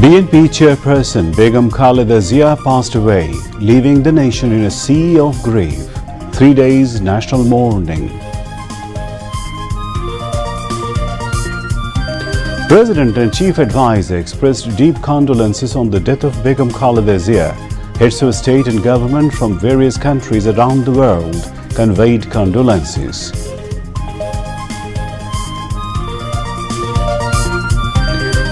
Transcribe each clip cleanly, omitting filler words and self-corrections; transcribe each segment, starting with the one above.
BNP chairperson Begum Khaleda Zia passed away, leaving the nation in a sea of grief. 3 days national mourning. President and Chief Advisor expressed deep condolences on the death of Begum Khaleda Zia. Heads of state and government from various countries around the world conveyed condolences.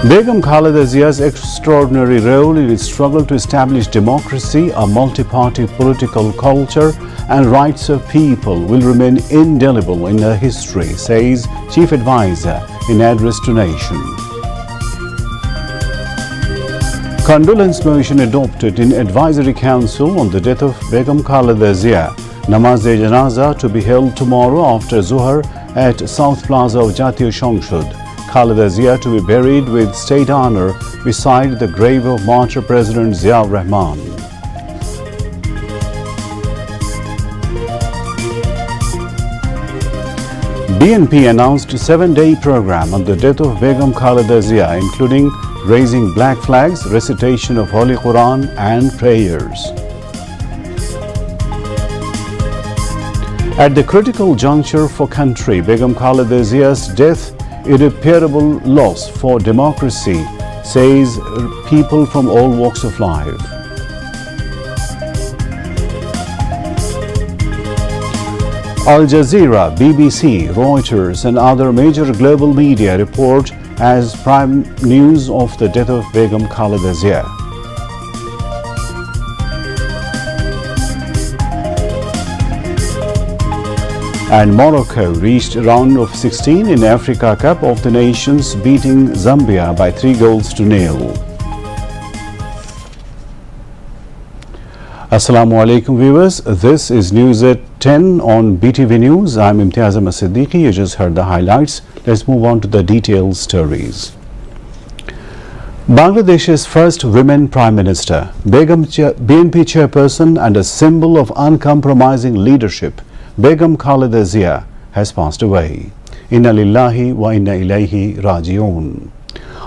Begum Khaleda Zia's extraordinary role in its struggle to establish democracy, a multi-party political culture and rights of people will remain indelible in her history, says Chief Advisor in address to nation. Condolence motion adopted in Advisory Council on the death of Begum Khaleda Zia. Namaz-e-Janaza to be held tomorrow after Zuhar at South Plaza of Jatiyo Shongshod. Khaleda Zia to be buried with state honor beside the grave of martyr President Ziaur Rahman. BNP announced a 7-day program on the death of Begum Khaleda Zia, including raising black flags, recitation of Holy Quran and prayers. At the critical juncture for country, Begum Khaleda Zia's death irreparable loss for democracy, says people from all walks of life. Al Jazeera, BBC, Reuters and other major global media report as prime news of the death of Begum Khaleda Zia. And Morocco reached round of 16 in Africa Cup of the Nations, beating Zambia by 3-0. Assalamu alaikum viewers, this is News at 10 on BTV News. I'm Imtiaz Ahmed Siddiqui. You just heard the highlights. Let's move on to the detailed stories. Bangladesh's first women Prime Minister, BNP chairperson and a symbol of uncompromising leadership, Begum Khaleda Zia has passed away. Inna lillahi wa inna ilayhi raji'un.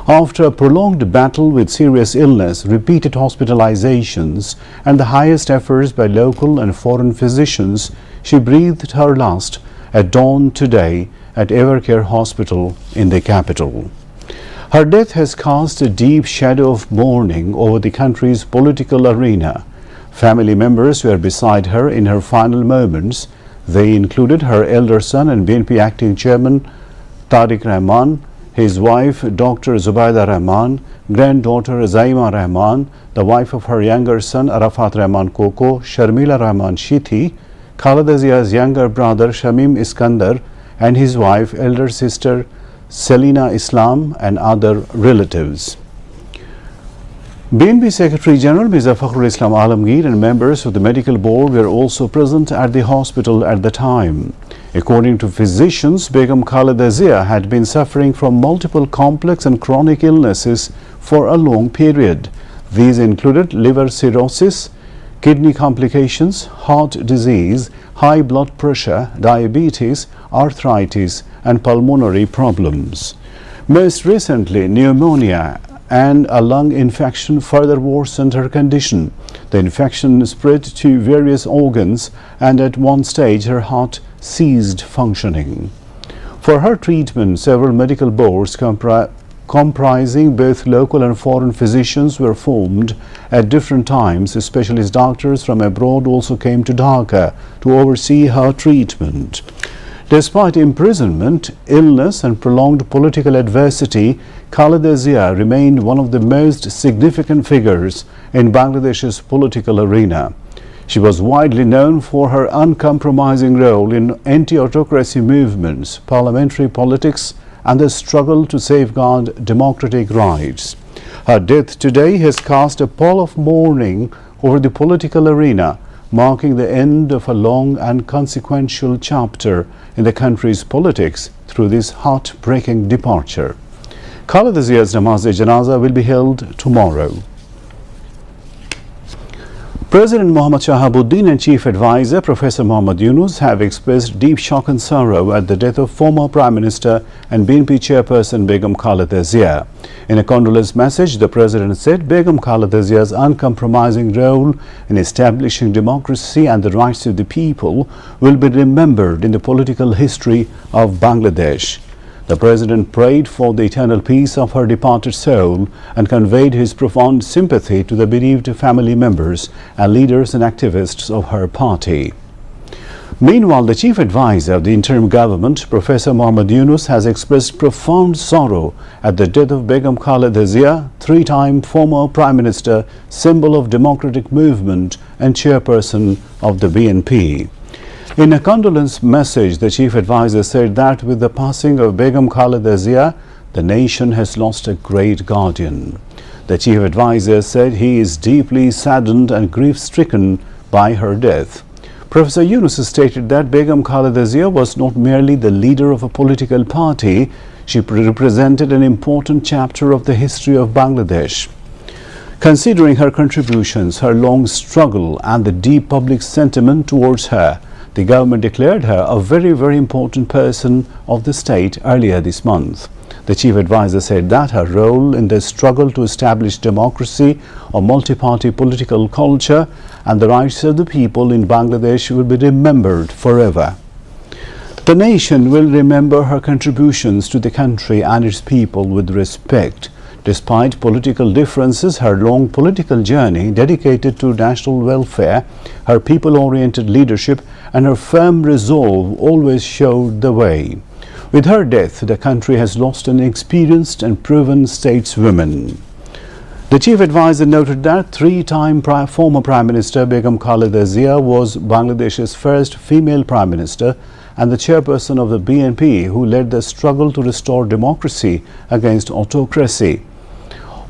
After a prolonged battle with serious illness, repeated hospitalizations and the highest efforts by local and foreign physicians, she breathed her last at dawn today at Evercare Hospital in the capital. Her death has cast a deep shadow of mourning over the country's political arena. Family members were beside her in her final moments. They included her elder son and BNP acting chairman Tariq Rahman, his wife Dr. Zubaida Rahman, granddaughter Zaima Rahman, the wife of her younger son Arafat Rahman Koko, Sharmila Rahman Shithi, Khaleda Zia's younger brother Shamim Iskandar and his wife, elder sister Selina Islam and other relatives. BNP Secretary General Mirza Fakhrul Islam Alamgir and members of the medical board were also present at the hospital at the time. According to physicians, Begum Khaleda Zia had been suffering from multiple complex and chronic illnesses for a long period. These included liver cirrhosis, kidney complications, heart disease, high blood pressure, diabetes, arthritis, and pulmonary problems. Most recently, pneumonia and a lung infection further worsened her condition. The infection spread to various organs and at one stage her heart ceased functioning. For her treatment, several medical boards comprising both local and foreign physicians were formed at different times. Specialist doctors from abroad also came to Dhaka to oversee her treatment. Despite imprisonment, illness and prolonged political adversity, Khaleda Zia remained one of the most significant figures in Bangladesh's political arena. She was widely known for her uncompromising role in anti-autocracy movements, parliamentary politics, and the struggle to safeguard democratic rights. Her death today has cast a pall of mourning over the political arena, marking the end of a long and consequential chapter in the country's politics through this heartbreaking departure. Khaleda Zia's Namaz-e-Janaza will be held tomorrow. President Mohammad Shahabuddin and Chief Advisor Professor Mohammad Yunus have expressed deep shock and sorrow at the death of former Prime Minister and BNP Chairperson Begum Khaleda Zia. In a condolence message, the President said Begum Khaleda Zia's uncompromising role in establishing democracy and the rights of the people will be remembered in the political history of Bangladesh. The President prayed for the eternal peace of her departed soul and conveyed his profound sympathy to the bereaved family members and leaders and activists of her party. Meanwhile, the Chief Advisor of the interim government, Professor Mohammad Yunus, has expressed profound sorrow at the death of Begum Khaleda Zia, three-time former Prime Minister, symbol of democratic movement and chairperson of the BNP. In a condolence message, the Chief Advisor said that with the passing of Begum Khaleda Zia, the nation has lost a great guardian. The Chief Advisor said he is deeply saddened and grief-stricken by her death. Professor Yunus stated that Begum Khaleda Zia was not merely the leader of a political party, she represented an important chapter of the history of Bangladesh. Considering her contributions, her long struggle and the deep public sentiment towards her, the government declared her a very important person of the state earlier this month. The Chief Advisor said that her role in the struggle to establish democracy, a multi-party political culture and the rights of the people in Bangladesh will be remembered forever. The nation will remember her contributions to the country and its people with respect. Despite political differences, her long political journey dedicated to national welfare, her people-oriented leadership and her firm resolve always showed the way. With her death, the country has lost an experienced and proven stateswoman. The Chief Advisor noted that three-time former Prime Minister Begum Khaleda Zia was Bangladesh's first female Prime Minister and the chairperson of the BNP who led the struggle to restore democracy against autocracy.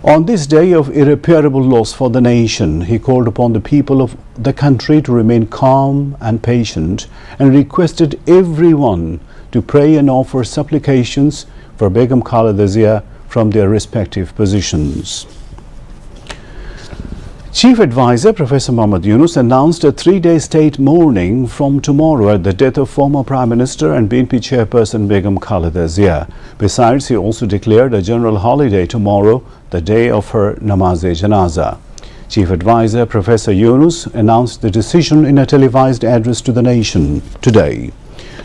On this day of irreparable loss for the nation, he called upon the people of the country to remain calm and patient and requested everyone to pray and offer supplications for Begum Khaleda Zia from their respective positions. Chief Advisor Professor Mohammad Yunus announced a three-day state mourning from tomorrow at the death of former Prime Minister and BNP Chairperson Begum Khaleda Zia. Besides, he also declared a general holiday tomorrow, the day of her Namaz-e-Janaza. Chief Advisor Professor Yunus announced the decision in a televised address to the nation today.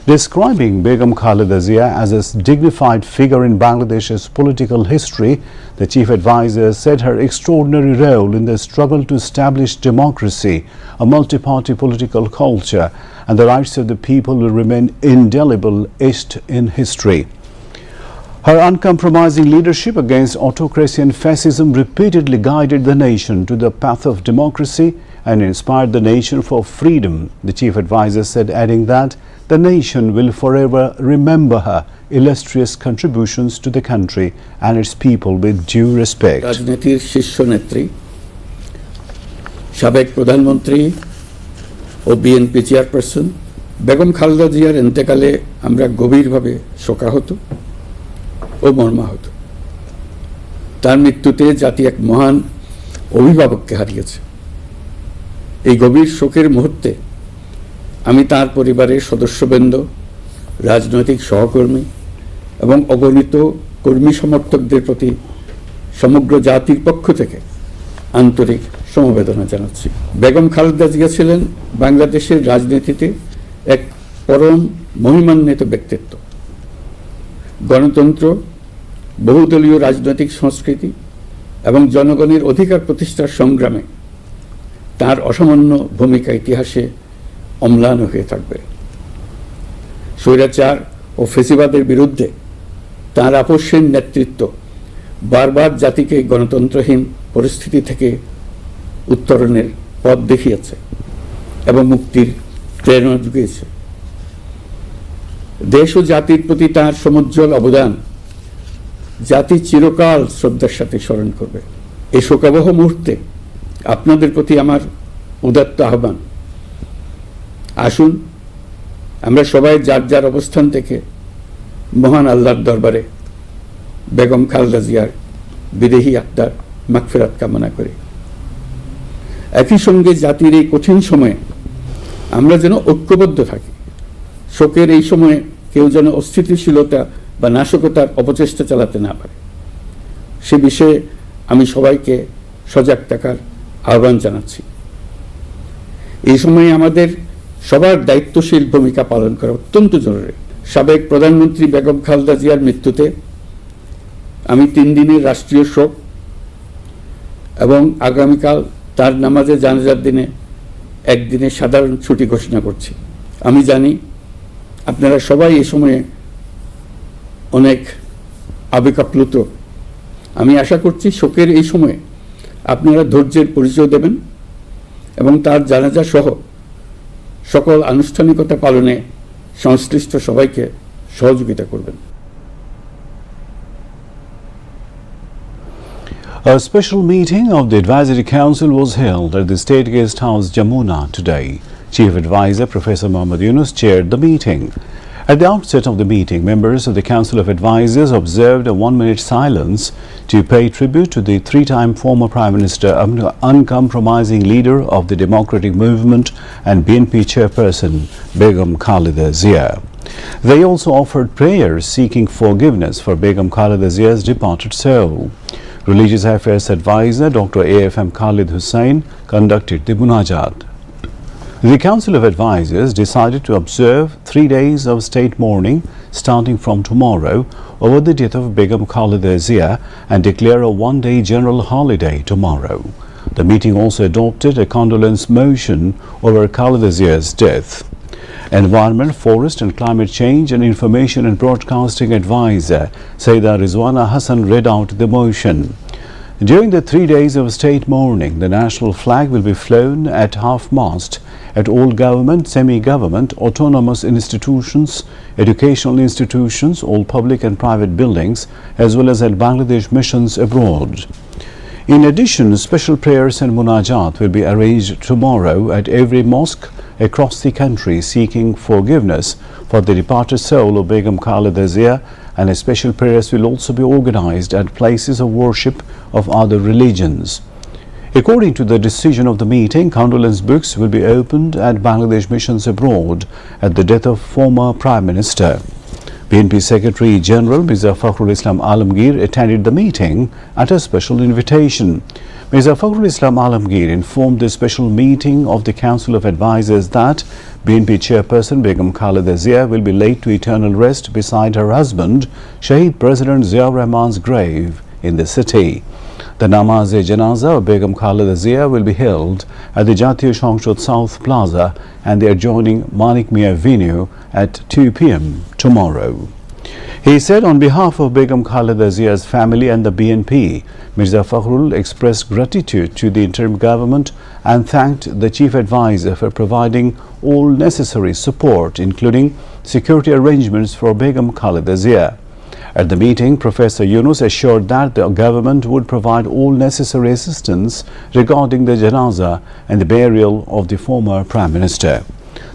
Describing Begum Khaleda Zia as a dignified figure in Bangladesh's political history, the Chief Advisor said her extraordinary role in the struggle to establish democracy, a multi-party political culture, and the rights of the people will remain indelible etched in history. Her uncompromising leadership against autocracy and fascism repeatedly guided the nation to the path of democracy and inspired the nation for freedom, the Chief Advisor said, adding that the nation will forever remember her illustrious contributions to the country and its people with due respect. রাজনীতির শীর্ষ নেত্রী, সাবেক প্রধানমন্ত্রী ও BNP chairperson Begum Khaleda জিয়ার ইন্তেকালে আমরা গভীরভাবে শোকাহত ও মর্মাহত। তার মৃত্যুতে জাতি এক মহান অভিভাবককে হারিয়েছে। এই গভীর শোকের মুহূর্তে আমি তার পরিবারের সদস্যবৃন্দ, রাজনৈতিক সহকর্মী এবং অগণিত কর্মী সমর্থকদের প্রতি সমগ্র জাতির পক্ষ থেকে আন্তরিক সমবেদনা জানাচ্ছি। বেগম খালেদা জিয়া ছিলেন বাংলাদেশের রাজনীতিতে এক পরম মহিমান্বিত ব্যক্তিত্ব। গণতন্ত্র, বহুদলীয় রাজনৈতিক সংস্কৃতি এবং জনগণের অধিকার প্রতিষ্ঠার সংগ্রামে তার অসামান্য ভূমিকা ইতিহাসে অম্লান হয়ে থাকবে। স্বৈরাচার ও ফ্যাসিবাদের বিরুদ্ধে তার আপসহীন নেতৃত্ব বারবার জাতিকে গণতন্ত্রহীন পরিস্থিতি থেকে উত্তরণের পথ দেখিয়েছে এবং মুক্তির প্রেরণা জুগিয়েছে। দেশ ও জাতির প্রতি তার সমুজ্জ্বল অবদান জাতি চিরকাল শ্রদ্ধার সাথে স্মরণ করবে। এই শোকাবহ মুহূর্তে আপনাদের প্রতি আমার উদাত্ত আহ্বান, আসুন আমরা সবাই যার যার অবস্থান থেকে মহান আল্লাহর দরবারে বেগম খালেদা জিয়ার বিদেহী আত্মার মাগফিরাত কামনা করি। একই সঙ্গে জাতির এই কঠিন সময়ে আমরা যেন ঐক্যবদ্ধ থাকি। শোকের এই সময়ে কেউ যেন অস্থিতিশীলতা বা নাশকতার অপচেষ্টা চালাতে না পারে, সে বিষয়ে আমি সবাইকে সজাগ থাকার আহ্বান জানাচ্ছি। এই সময়ে আমাদের সবার দায়িত্বশীল ভূমিকা পালন করা অত্যন্ত জরুরি। সাবেক প্রধানমন্ত্রী বেগম খালেদা জিয়ার মৃত্যুতে আমি 3 দিনের রাষ্ট্রীয় শোক এবং আগামীকাল তার নামাজে জানাজার দিনে একদিনের সাধারণ ছুটি ঘোষণা করছি। আমি জানি আপনারা সবাই এই সময়ে অনেক আবেগাপ্লুত। আমি আশা করছি শোকের এই সময়ে আপনারা ধৈর্যের পরিচয় দেবেন এবং তার জানাজা সহ সকল আনুষ্ঠানিকতা পালনে সংশ্লিষ্ট সবাইকে সহযোগিতা করবেন। A special meeting of the Advisory Council was held at the State Guest House, Jamuna today. Chief Advisor Professor Muhammad Yunus chaired the meeting. At the outset of the meeting, members of the Council of Advisors observed a 1-minute silence to pay tribute to the 3-time former Prime Minister, uncompromising leader of the democratic movement and BNP chairperson Begum Khaleda Zia. They also offered prayers seeking forgiveness for Begum Khaleda Zia's departed soul. Religious Affairs Advisor Dr. A.F.M. Khalid Hussain conducted the munajat. The Council of Advisors decided to observe 3 days of state mourning starting from tomorrow over the death of Begum Khaleda Zia and declare a 1-day general holiday tomorrow. The meeting also adopted a condolence motion over Khaleda Zia's death. Environment, Forest and Climate Change and Information and Broadcasting Advisor Saida Rizwana Hassan read out the motion. During the 3 days of state mourning, the national flag will be flown at half-mast at all government, semi-government, autonomous institutions, educational institutions, all public and private buildings, as well as at Bangladesh missions abroad. In addition, special prayers and munajat will be arranged tomorrow at every mosque across the country seeking forgiveness for the departed soul of Begum Khaleda Zia, and special prayers will also be organized at places of worship of other religions. According to the decision of the meeting, condolence books will be opened at Bangladesh missions abroad at the death of former Prime Minister. BNP Secretary General Mirza Fakhrul Islam Alamgir attended the meeting at a special invitation. Mirza Fakhrul Islam Alamgir informed the special meeting of the Council of Advisors that BNP chairperson Begum Khaleda Zia will be laid to eternal rest beside her husband, Shaheed President Ziaur Rahman's grave in the city. The namaz-e-janaza of Begum Khaleda Zia will be held at the Jatiyo Shangshad South Plaza and the adjoining Manik Mia venue at 2 p.m. tomorrow. He said on behalf of Begum Khaleda Zia's family and the BNP, Mirza Fakhrul expressed gratitude to the interim government and thanked the chief advisor for providing all necessary support, including security arrangements for Begum Khaleda Zia. At the meeting, Professor Yunus assured that the government would provide all necessary assistance regarding the janaza and the burial of the former Prime Minister.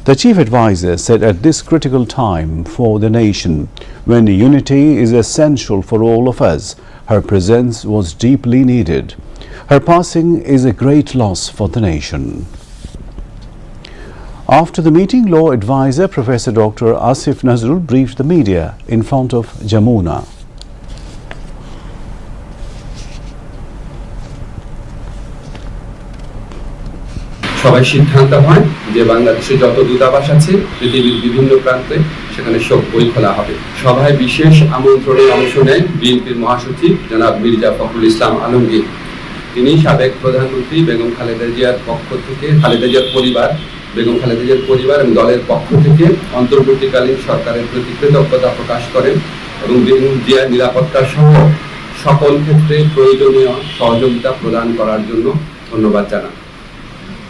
The chief advisor said at this critical time for the nation, when unity is essential for all of us, her presence was deeply needed. Her passing is a great loss for the nation. After the meeting, law advisor Professor Dr. Asif Nazrul briefed the media in front of Jamuna. সবাই সিদ্ধান্ত হয় যে বাংলাদেশে যত দূতাবাস আছে পৃথিবীর বিভিন্ন প্রান্তে সেখানে শোক বই খোলা হবে। সভায় বিশেষ আমন্ত্রণে অংশ নেন বিএনপির মহাসচিব জনাব মির্জা ফখরুল ইসলাম আলমগীর। তিনি সাবেক প্রধানমন্ত্রী বেগম খালেদা জিয়ার পক্ষ থেকে খালেদা জিয়ার পরিবার বেগম খালেদা জিয়ার পরিবার এবং দলের পক্ষ থেকে অন্তর্বর্তীকালীন সরকারের প্রতি কৃতজ্ঞতা প্রকাশ করেন এবং বেগম জিয়ার নিরাপত্তা সহ সকল ক্ষেত্রে প্রয়োজনীয় সহযোগিতা প্রদান করার জন্য ধন্যবাদ জানান।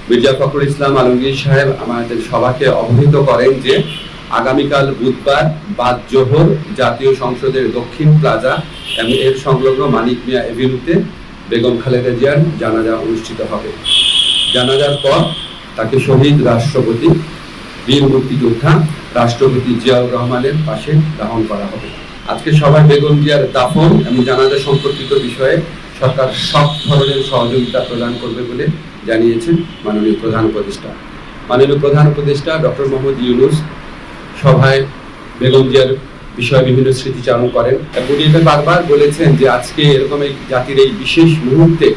মির্জা ফখরুল ইসলাম আলমগীর সাহেব আমাদের সভাকে অবহিত করেন যে আগামীকাল বুধবার বাদ জোহর জাতীয় সংসদের দক্ষিণ প্লাজা এবং এর সংলগ্ন মানিক মিয়া এভিনিউতে বেগম খালেদা জিয়ার জানাজা অনুষ্ঠিত হবে। জানাজার পর তাকে শহীদ রাষ্ট্রপতি বীর মুক্তিযোদ্ধা রাষ্ট্রপতি জিয়াউর রহমানের পাশে দাফন করা হবে। আজকে সবাই বেগম জিয়ার দাফন এবং জানাজা সম্পর্কিত বিষয়ে সরকার সব ধরনের সহযোগিতা প্রদান করবে বলে জানিয়েছেন মাননীয় প্রধান উপদেষ্টা। মাননীয় প্রধান উপদেষ্টা ডক্টর মোহাম্মদ ইউনূস সভায় বেগম জিয়ার বিষয়ে বিভিন্ন স্মৃতিচারণ করেন। উনি এটা বারবার বলেছেন যে আজকে এরকম এই জাতির এই বিশেষ মুহূর্তে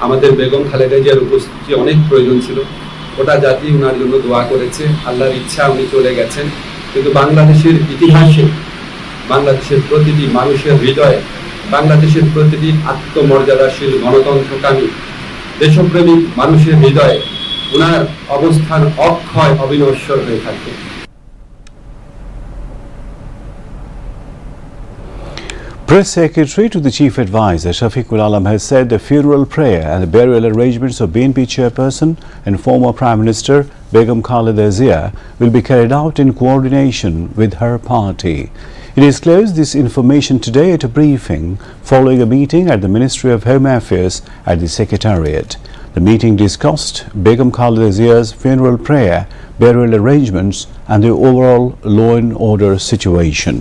আমাদের বেগম খালেদা জিয়ার উপস্থিতি অনেক প্রয়োজন ছিল। গোটা জাতি ওনার জন্য দোয়া করেছে, আল্লাহর ইচ্ছা উনি চলে গেছেন। কিন্তু বাংলাদেশের ইতিহাসে, বাংলাদেশের প্রতিটি মানুষের হৃদয়ে, বাংলাদেশের প্রতিটি আত্মমর্যাদাশীল গণতন্ত্রকামী দেশপ্রেমিক মানুষের হৃদয়ে ওনার অবস্থান অক্ষয় অবিনশ্বর হয়ে থাকবে। Press Secretary to the Chief Advisor Shafiqul Alam has said the funeral prayer and the burial arrangements of BNP chairperson and former Prime Minister Begum Khaleda Zia will be carried out in coordination with her party. He disclosed this information today at a briefing following a meeting at the Ministry of Home Affairs at the Secretariat. The meeting discussed Begum Khaleda Zia's funeral prayer, burial arrangements and the overall law and order situation.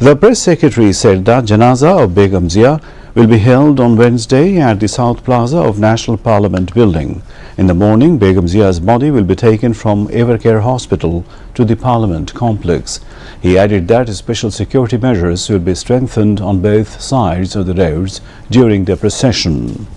The press secretary said that Janaza of Begum Zia will be held on Wednesday at the South Plaza of National Parliament building. In the morning, Begum Zia's body will be taken from Evercare Hospital to the Parliament complex. He added that special security measures will be strengthened on both sides of the roads during the procession.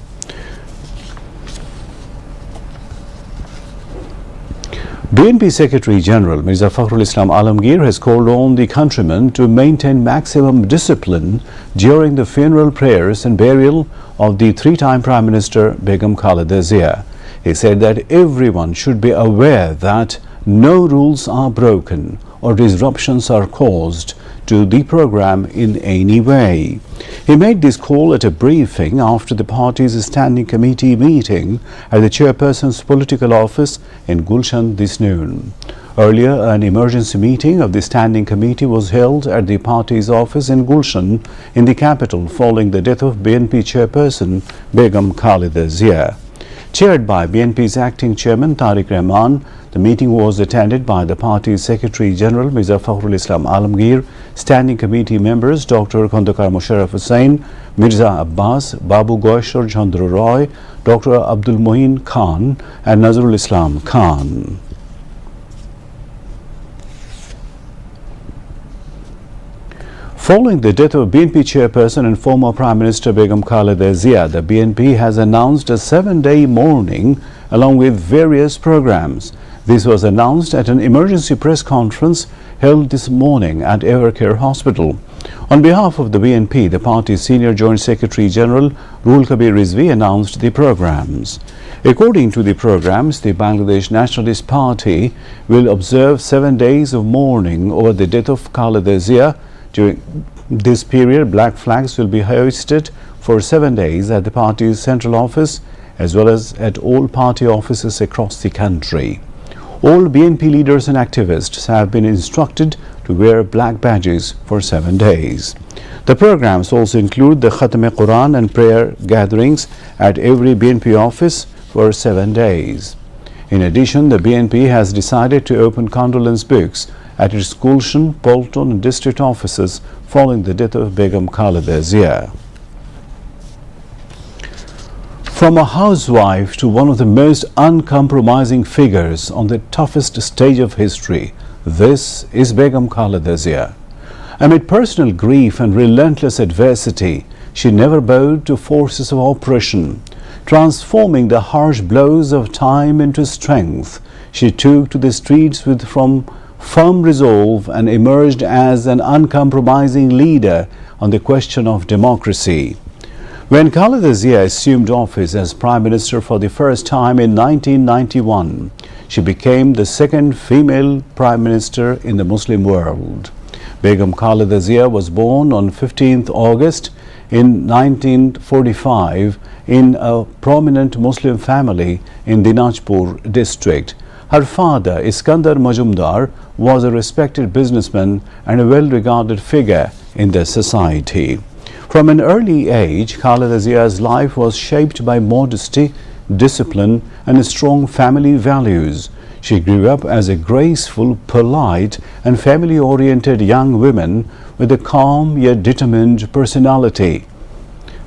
BNP Secretary General Mirza Fakhrul Islam Alamgir has called on the countrymen to maintain maximum discipline during the funeral prayers and burial of the three-time Prime Minister Begum Khaleda Zia. He said that everyone should be aware that no rules are broken or disruptions are caused to the program in any way. He made this call at a briefing after the party's standing committee meeting at the chairperson's political office in Gulshan this noon. Earlier, an emergency meeting of the standing committee was held at the party's office in Gulshan in the capital following the death of BNP chairperson Begum Khaleda Zia. Chaired by BNP's acting chairman Tariq Rahman, the meeting was attended by the party's Secretary General Mirza Fakhrul Islam Alamgir, standing committee members Dr. Khandakar Musharraf Hussain, Mirza Abbas, Babu Goishar Chandra Roy, Dr. Abdul Mohin Khan and Nazrul Islam Khan. Following the death of BNP chairperson and former Prime Minister Begum Khaleda Zia, the BNP has announced a 7-day mourning along with various programs. This was announced at an emergency press conference held this morning at Evercare Hospital. On behalf of the BNP, the party's senior Joint Secretary General Ruhul Kabir Rizvi announced the programs. According to the programs, the Bangladesh Nationalist Party will observe 7 days of mourning over the death of Khaleda Zia. During this period, black flags will be hoisted for 7 days at the party's central office as well as at all party offices across the country. All BNP leaders and activists have been instructed to wear black badges for 7 days. The programs also include the Khatam-e-Quran and prayer gatherings at every BNP office for 7 days. In addition, the BNP has decided to open condolence books at its Gulshan, Bolton and district offices following the death of Begum Khaleda Zia. From a housewife to one of the most uncompromising figures on the toughest stage of history, this is Begum Khaleda Zia. Amid personal grief and relentless adversity, she never bowed to forces of oppression. Transforming the harsh blows of time into strength, she took to the streets with firm resolve and emerged as an uncompromising leader on the question of democracy. When Khaleda Zia assumed office as Prime Minister for the first time in 1991, she became the second female Prime Minister in the Muslim world. Begum Khaleda Zia was born on 15th August in 1945 in a prominent Muslim family in Dinajpur district. Her father, Iskandar Majumdar, was a respected businessman and a well-regarded figure in the society. From an early age, Khaleda Zia's life was shaped by modesty, discipline, and strong family values. She grew up as a graceful, polite, and family-oriented young woman with a calm yet determined personality.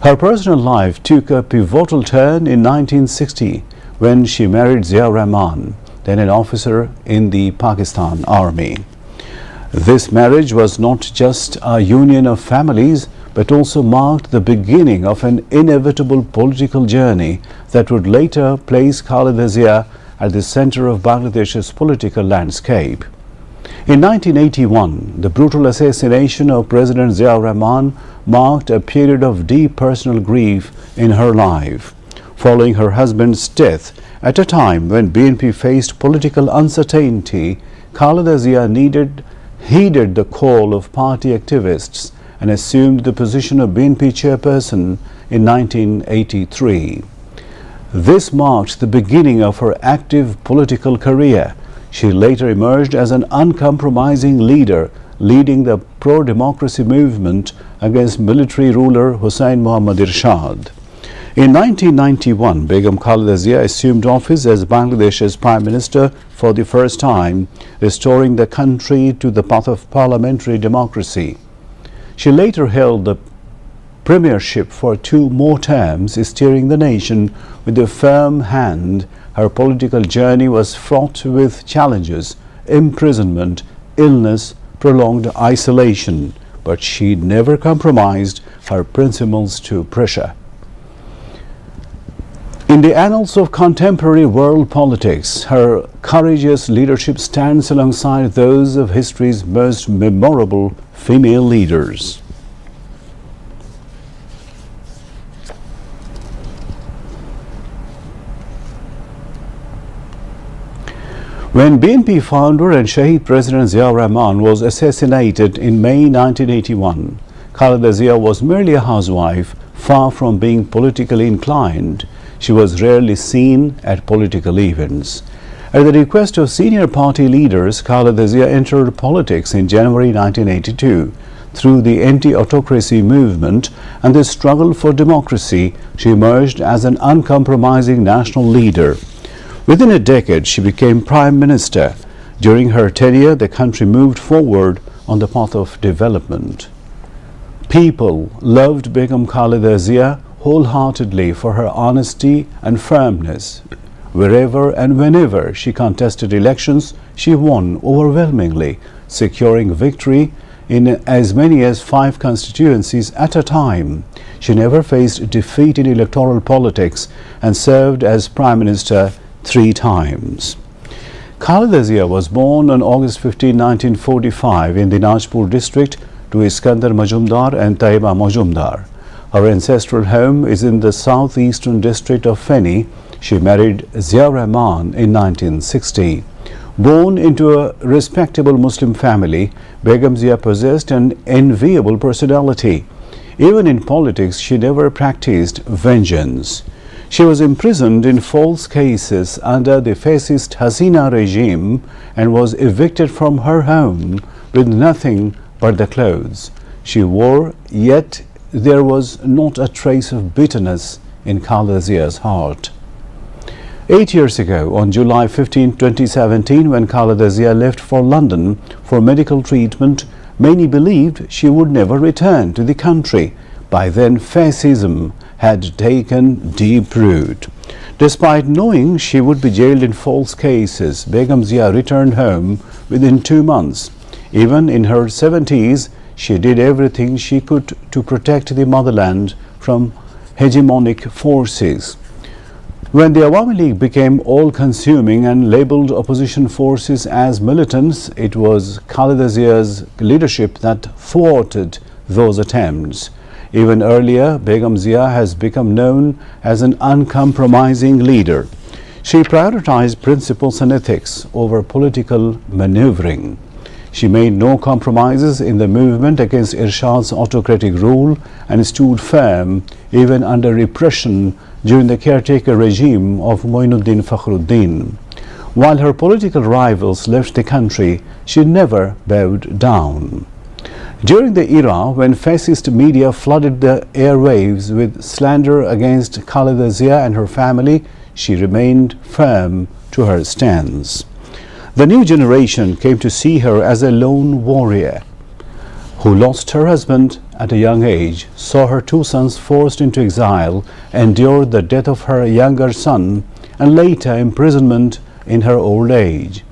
Her personal life took a pivotal turn in 1960 when she married Zia Rahman, then an officer in the Pakistan Army. This marriage was not just a union of families, but also marked the beginning of an inevitable political journey that would later place Khaleda Zia at the center of Bangladesh's political landscape. In 1981, the brutal assassination of President Zia Rahman marked a period of deep personal grief in her life. Following her husband's death, at a time when BNP faced political uncertainty, Khaleda Zia heeded the call of party activists and assumed the position of BNP chairperson in 1983. This marked the beginning of her active political career. She later emerged as an uncompromising leader, leading the pro-democracy movement against military ruler Hussain Muhammad Irshad. In 1991, Begum Khaleda Zia assumed office as Bangladesh's Prime Minister for the first time, restoring the country to the path of parliamentary democracy. She later held the premiership for 2 more terms, steering the nation with a firm hand. Her political journey was fraught with challenges, imprisonment, illness, prolonged isolation, but she never compromised her principles to pressure. In the annals of contemporary world politics, her courageous leadership stands alongside those of history's most memorable female leaders. When BNP founder and Shaheed President Zia Rahman was assassinated in May 1981, Khaleda Zia was merely a housewife, far from being politically inclined. She was rarely seen at political events. At the request of senior party leaders, Khaleda Zia entered politics in January 1982. Through the anti-autocracy movement and the struggle for democracy, she emerged as an uncompromising national leader. Within a decade, she became Prime Minister. During her tenure, the country moved forward on the path of development. People loved Begum Khaleda Zia wholeheartedly for her honesty and firmness. Wherever and whenever she contested elections, she won overwhelmingly, securing victory in as many as 5 constituencies at a time. She never faced defeat in electoral politics and served as Prime Minister 3 times. Khaleda Zia was born on August 15, 1945 in the Najpur district to Iskandar Majumdar and Taiba Majumdar. Her ancestral home is in the southeastern district of Feni. She married Zia Rahman in 1960. Born into a respectable Muslim family, Begum Zia possessed an enviable personality. Even in politics, she never practiced vengeance. She was imprisoned in false cases under the fascist Hasina regime and was evicted from her home with nothing but the clothes she wore, yet there was not a trace of bitterness in Khaleda Zia's heart. 8 years ago, on July 15, 2017, when Khaleda Zia left for London for medical treatment, many believed she would never return to the country. By then, fascism had taken deep root. Despite knowing she would be jailed in false cases, Begum Zia returned home within 2 months. Even in her 70s, she did everything she could to protect the motherland from hegemonic forces. When the Awami League became all-consuming and labeled opposition forces as militants, it was Khaleda Zia's leadership that thwarted those attempts. Even earlier, Begum Zia has become known as an uncompromising leader. She prioritized principles and ethics over political maneuvering. She made no compromises in the movement against Irshad's autocratic rule and stood firm even under repression during the caretaker regime of Moinuddin Fakhruddin. While her political rivals left the country, she never bowed down. During the era when fascist media flooded the airwaves with slander against Khaleda Zia and her family, she remained firm to her stance. The new generation came to see her as a lone warrior who lost her husband at a young age, saw her 2 sons forced into exile, endured the death of her younger son, and later imprisonment in her old age.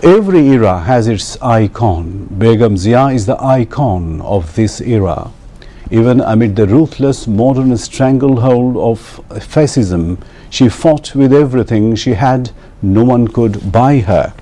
Every era has its icon. Begum Zia is the icon of this era. Even amid the ruthless modern stranglehold of fascism, she fought with everything she had. No one could buy her.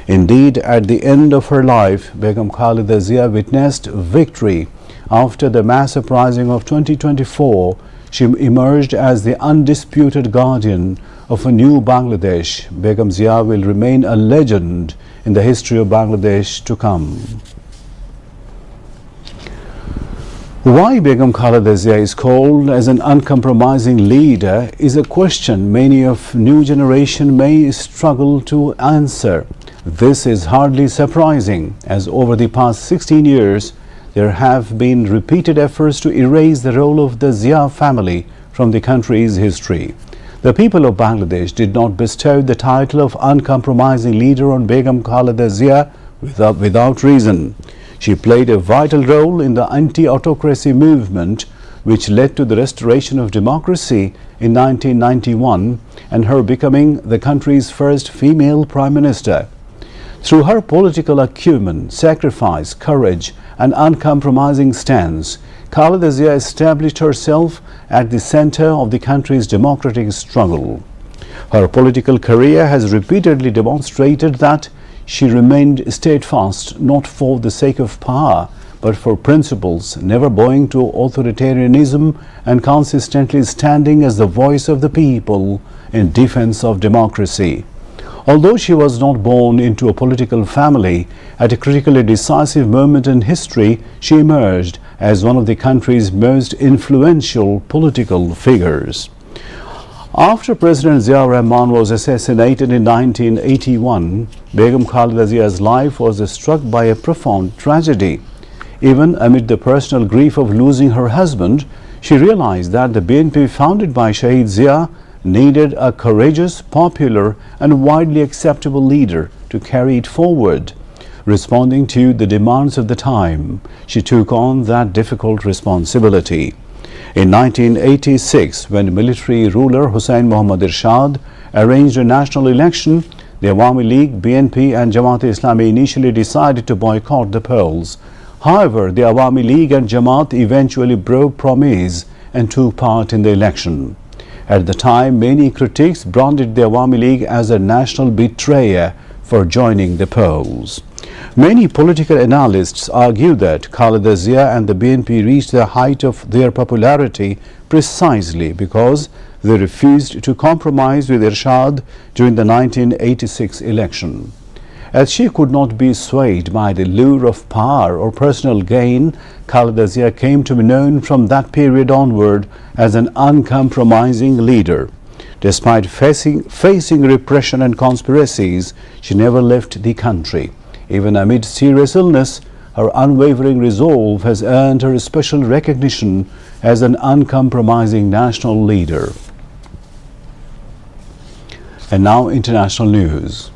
Indeed, at the end of her life, Begum Khaleda Zia witnessed victory. After the mass uprising of 2024, she emerged as the undisputed guardian of a new Bangladesh. Begum Zia will remain a legend in the history of Bangladesh to come. Why Begum Khaleda Zia is called as an uncompromising leader is a question many of new generation may struggle to answer. This is hardly surprising, as over the past 16 years, there have been repeated efforts to erase the role of the Zia family from the country's history. The people of Bangladesh did not bestow the title of uncompromising leader on Begum Khaleda Zia without reason. She played a vital role in the anti-autocracy movement, which led to the restoration of democracy in 1991 and her becoming the country's first female prime minister. Through her political acumen, sacrifice, courage, and uncompromising stance, Khaleda Zia established herself at the center of the country's democratic struggle. Her political career has repeatedly demonstrated that she remained steadfast not for the sake of power, but for principles, never bowing to authoritarianism and consistently standing as the voice of the people in defense of democracy. Although she was not born into a political family, at a critically decisive moment in history, she emerged as one of the country's most influential political figures. After President Zia Rahman was assassinated in 1981, Begum Khaleda Zia's life was struck by a profound tragedy. Even amid the personal grief of losing her husband, she realized that the BNP founded by Shahid Zia needed a courageous, popular, and widely acceptable leader to carry it forward. Responding to the demands of the time, she took on that difficult responsibility. In 1986, when military ruler Hussain Mohammad Irshad arranged a national election, the Awami League, BNP and Jamaat-e-Islami initially decided to boycott the polls. However, the Awami League and Jamaat eventually broke promise and took part in the election. At the time, many critics branded the Awami League as a national betrayer for joining the polls. Many political analysts argue that Khaleda Zia and the BNP reached the height of their popularity precisely because they refused to compromise with Irshad during the 1986 election. As she could not be swayed by the lure of power or personal gain, Khaleda Zia came to be known from that period onward as an uncompromising leader. Despite facing repression and conspiracies, she never left the country. Even amid serious illness, her unwavering resolve has earned her special recognition as an uncompromising national leader. And now international news.